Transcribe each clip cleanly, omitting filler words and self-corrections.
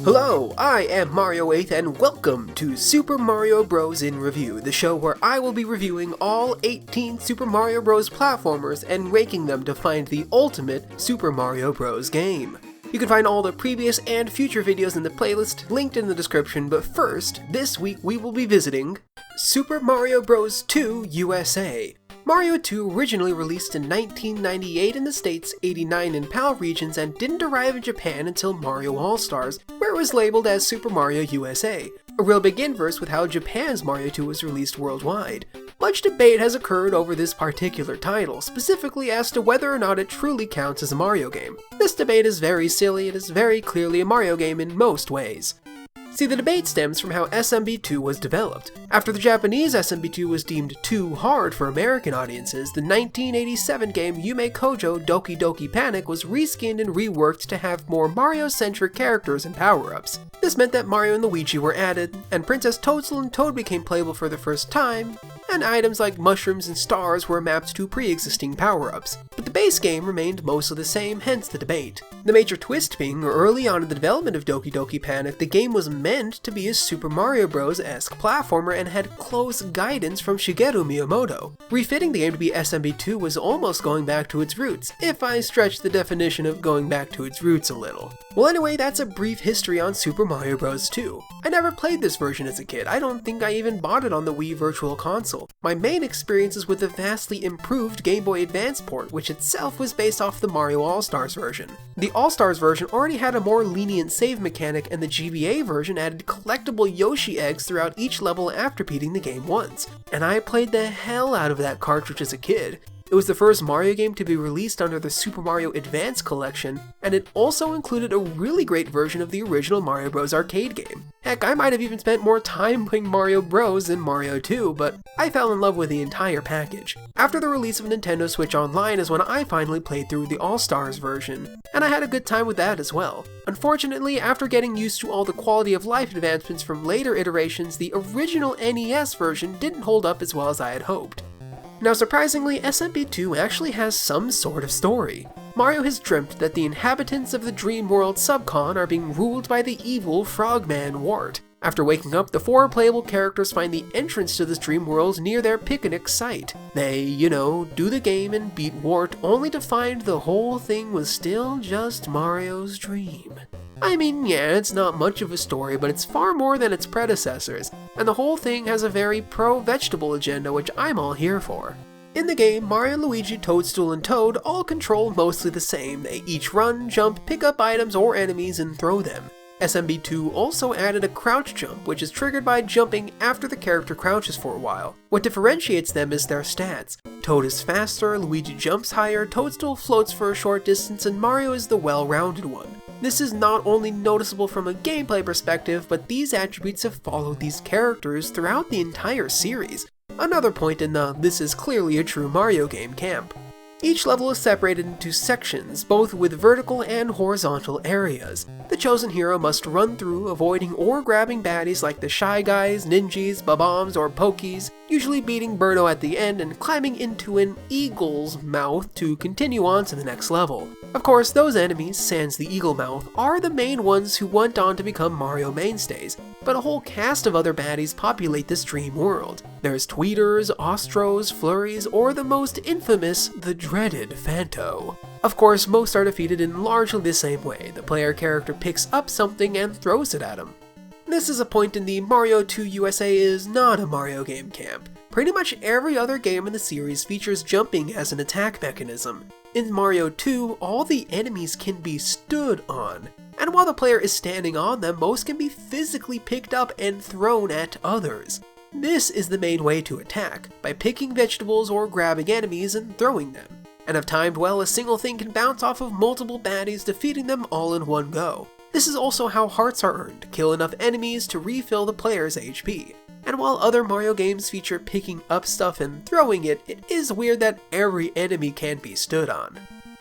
Hello, I am Mario 8 and welcome to Super Mario Bros. In Review, the show where I will be reviewing all 18 Super Mario Bros. Platformers and ranking them to find the ultimate Super Mario Bros. Game. You can find all the previous and future videos in the playlist linked in the description, but first, this week we will be visiting Super Mario Bros. 2 USA. Mario 2 originally released in 1998 in the States, 89 in PAL regions, and didn't arrive in Japan until Mario All-Stars, where it was labeled as Super Mario USA. A real big inverse with how Japan's Mario 2 was released worldwide. Much debate has occurred over this particular title, specifically as to whether or not it truly counts as a Mario game. This debate is very silly, it is very clearly a Mario game in most ways. See, the debate stems from how SMB2 was developed. After the Japanese SMB2 was deemed too hard for American audiences, the 1987 game Yume Kojo Doki Doki Panic was reskinned and reworked to have more Mario-centric characters and power-ups. This meant that Mario and Luigi were added, and Princess Toadstool and Toad became playable for the first time, and items like mushrooms and stars were mapped to pre-existing power-ups. But the base game remained mostly the same, hence the debate. The major twist being, early on in the development of Doki Doki Panic, the game was meant to be a Super Mario Bros.-esque platformer and had close guidance from Shigeru Miyamoto. Refitting the game to be SMB2 was almost going back to its roots, if I stretch the definition of going back to its roots a little. Well anyway, that's a brief history on Super Mario Bros. 2. I never played this version as a kid, I don't think I even bought it on the Wii Virtual Console. My main experience is with the vastly improved Game Boy Advance port, which itself was based off the Mario All-Stars version. The All-Stars version already had a more lenient save mechanic, and the GBA version added collectible Yoshi eggs throughout each level after beating the game once. And I played the hell out of that cartridge as a kid. It was the first Mario game to be released under the Super Mario Advance collection, and it also included a really great version of the original Mario Bros. Arcade game. Heck, I might have even spent more time playing Mario Bros. Than Mario 2, but I fell in love with the entire package. After the release of Nintendo Switch Online is when I finally played through the All-Stars version, and I had a good time with that as well. Unfortunately, after getting used to all the quality of life advancements from later iterations, the original NES version didn't hold up as well as I had hoped. Now surprisingly, SMB2 actually has some sort of story. Mario has dreamt that the inhabitants of the Dream World Subcon are being ruled by the evil Frogman Wart. After waking up, the four playable characters find the entrance to this dream world near their picnic site. They, do the game and beat Wart, only to find the whole thing was still just Mario's dream. I mean, yeah, it's not much of a story, but it's far more than its predecessors, and the whole thing has a very pro-vegetable agenda, which I'm all here for. In the game, Mario, Luigi, Toadstool, and Toad all control mostly the same. They each run, jump, pick up items or enemies, and throw them. SMB2 also added a crouch jump, which is triggered by jumping after the character crouches for a while. What differentiates them is their stats. Toad is faster, Luigi jumps higher, Toadstool floats for a short distance, and Mario is the well-rounded one. This is not only noticeable from a gameplay perspective, but these attributes have followed these characters throughout the entire series. Another point in the "this is clearly a true Mario game" camp. Each level is separated into sections, both with vertical and horizontal areas. The chosen hero must run through, avoiding or grabbing baddies like the Shy Guys, Ninjas, Bob-ombs, or Pokies, usually beating Birdo at the end and climbing into an eagle's mouth to continue on to the next level. Of course, those enemies, sans the eagle mouth, are the main ones who went on to become Mario mainstays, but a whole cast of other baddies populate this dream world. There's Tweeters, Ostros, Flurries, or the most infamous, the dreaded Phanto. Of course, most are defeated in largely the same way. The player character picks up something and throws it at him. This is a point in the Mario 2 USA is not a Mario game camp. Pretty much every other game in the series features jumping as an attack mechanism. In Mario 2, all the enemies can be stood on, and while the player is standing on them, most can be physically picked up and thrown at others. This is the main way to attack, by picking vegetables or grabbing enemies and throwing them. And if timed well, a single thing can bounce off of multiple baddies, defeating them all in one go. This is also how hearts are earned, kill enough enemies to refill the player's HP. And while other Mario games feature picking up stuff and throwing it, it is weird that every enemy can be stood on.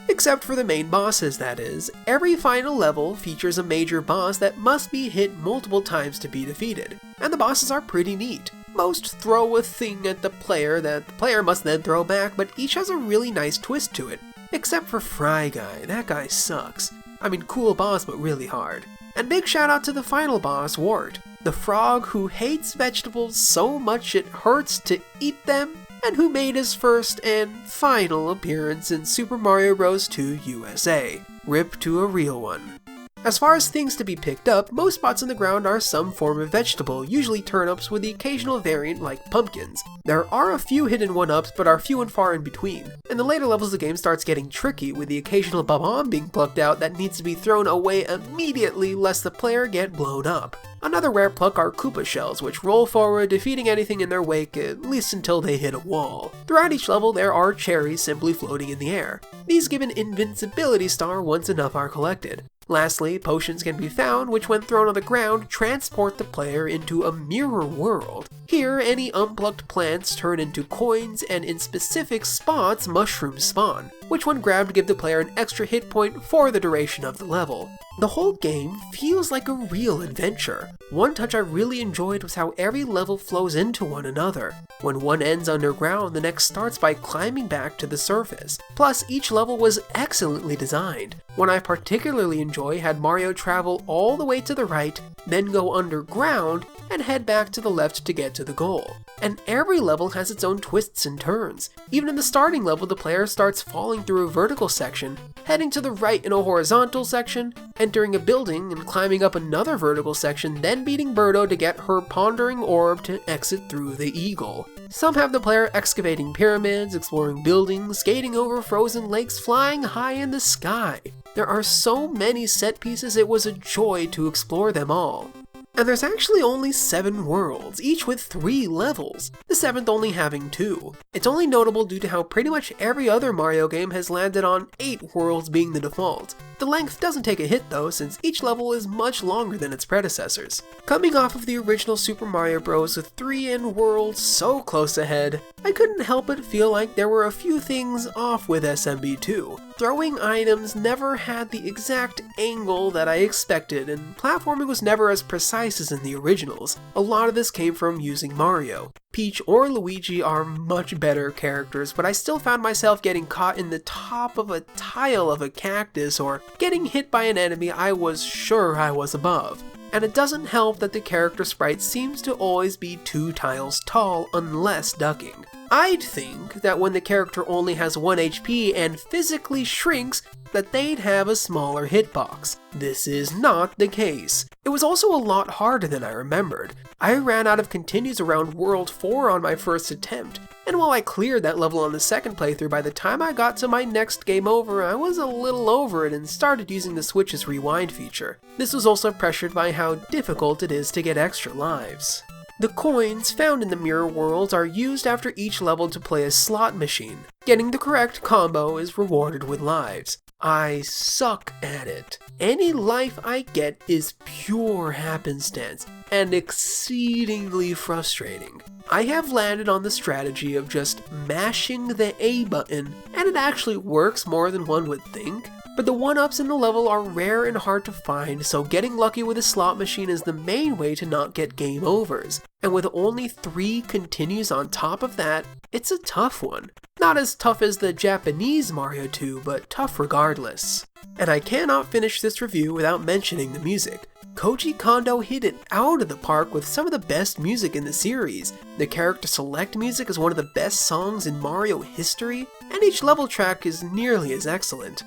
Except for the main bosses, that is. Every final level features a major boss that must be hit multiple times to be defeated, and the bosses are pretty neat. Most throw a thing at the player that the player must then throw back, but each has a really nice twist to it. Except for Fry Guy, that guy sucks. I mean, cool boss, but really hard. And big shout out to the final boss, Wart, the frog who hates vegetables so much it hurts to eat them, and who made his first and final appearance in Super Mario Bros. 2 USA. Rip to a real one. As far as things to be picked up, most spots on the ground are some form of vegetable, usually turnips with the occasional variant like pumpkins. There are a few hidden one-ups, but are few and far in between. In the later levels the game starts getting tricky, with the occasional bomb being plucked out that needs to be thrown away immediately lest the player get blown up. Another rare pluck are Koopa shells, which roll forward, defeating anything in their wake, at least until they hit a wall. Throughout each level there are cherries simply floating in the air. These give an invincibility star once enough are collected. Lastly, potions can be found which when thrown on the ground transport the player into a mirror world. Here, any unplucked plants turn into coins, and in specific spots mushrooms spawn, which when grabbed give the player an extra hit point for the duration of the level. The whole game feels like a real adventure. One touch I really enjoyed was how every level flows into one another. When one ends underground, the next starts by climbing back to the surface. Plus, each level was excellently designed. One I particularly enjoy had Mario travel all the way to the right, then go underground, and head back to the left to get to the goal. And every level has its own twists and turns. Even in the starting level, the player starts falling through a vertical section, heading to the right in a horizontal section, entering a building and climbing up another vertical section, then beating Birdo to get her pondering orb to exit through the eagle. Some have the player excavating pyramids, exploring buildings, skating over frozen lakes, flying high in the sky. There are so many set pieces, it was a joy to explore them all. And there's actually only 7 worlds, each with 3 levels, the 7th only having 2. It's only notable due to how pretty much every other Mario game has landed on 8 worlds being the default. The length doesn't take a hit though, since each level is much longer than its predecessors. Coming off of the original Super Mario Bros. With 3 and worlds so close ahead, I couldn't help but feel like there were a few things off with SMB2. Throwing items never had the exact angle that I expected, and platforming was never as precise as in the originals. A lot of this came from using Mario. Peach or Luigi are much better characters, but I still found myself getting caught in the top of a tile of a cactus or getting hit by an enemy I was sure I was above. And it doesn't help that the character sprite seems to always be 2 tiles tall unless ducking. I'd think that when the character only has 1 HP and physically shrinks, that they'd have a smaller hitbox. This is not the case. It was also a lot harder than I remembered. I ran out of continues around World 4 on my first attempt, and while I cleared that level on the second playthrough, by the time I got to my next game over, I was a little over it and started using the Switch's rewind feature. This was also pressured by how difficult it is to get extra lives. The coins found in the mirror worlds are used after each level to play a slot machine. Getting the correct combo is rewarded with lives. I suck at it. Any life I get is pure happenstance and exceedingly frustrating. I have landed on the strategy of just mashing the A button, and it actually works more than one would think. But the 1-ups in the level are rare and hard to find, so getting lucky with a slot machine is the main way to not get game overs. And with only 3 continues on top of that, it's a tough one. Not as tough as the Japanese Mario 2, but tough regardless. And I cannot finish this review without mentioning the music. Koji Kondo hit it out of the park with some of the best music in the series. The character select music is one of the best songs in Mario history, and each level track is nearly as excellent.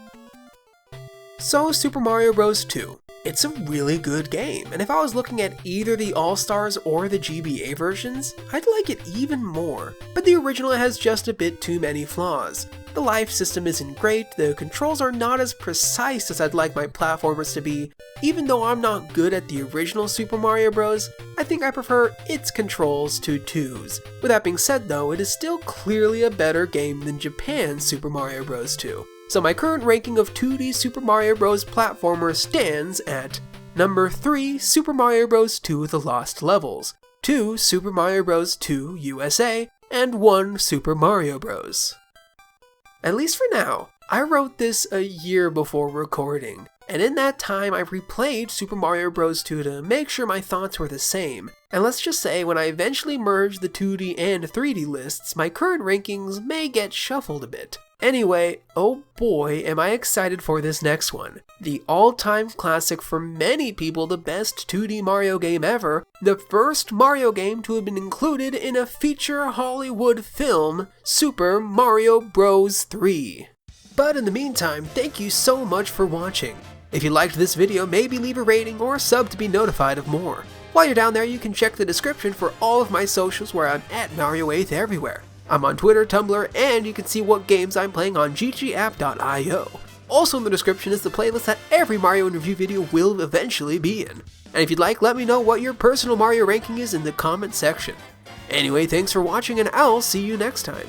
So, Super Mario Bros. 2. It's a really good game, and if I was looking at either the All-Stars or the GBA versions, I'd like it even more. But the original has just a bit too many flaws. The life system isn't great, the controls are not as precise as I'd like my platformers to be. Even though I'm not good at the original Super Mario Bros., I think I prefer its controls to 2's. With that being said though, it is still clearly a better game than Japan's Super Mario Bros. 2. So my current ranking of 2D Super Mario Bros. Platformer stands at number 3 Super Mario Bros. 2 The Lost Levels, 2 Super Mario Bros. 2 USA, and 1 Super Mario Bros. At least for now. I wrote this a year before recording, and in that time I replayed Super Mario Bros. 2 to make sure my thoughts were the same. And let's just say when I eventually merge the 2D and 3D lists, my current rankings may get shuffled a bit. Anyway, oh boy am I excited for this next one. The all-time classic, for many people the best 2D Mario game ever, the first Mario game to have been included in a feature Hollywood film, Super Mario Bros. 3. But in the meantime, thank you so much for watching. If you liked this video, maybe leave a rating or a sub to be notified of more. While you're down there, you can check the description for all of my socials where I'm at Mario8th everywhere. I'm on Twitter, Tumblr, and you can see what games I'm playing on ggApp.io. Also in the description is the playlist that every Mario in Review video will eventually be in. And if you'd like, let me know what your personal Mario ranking is in the comment section. Anyway, thanks for watching and I'll see you next time.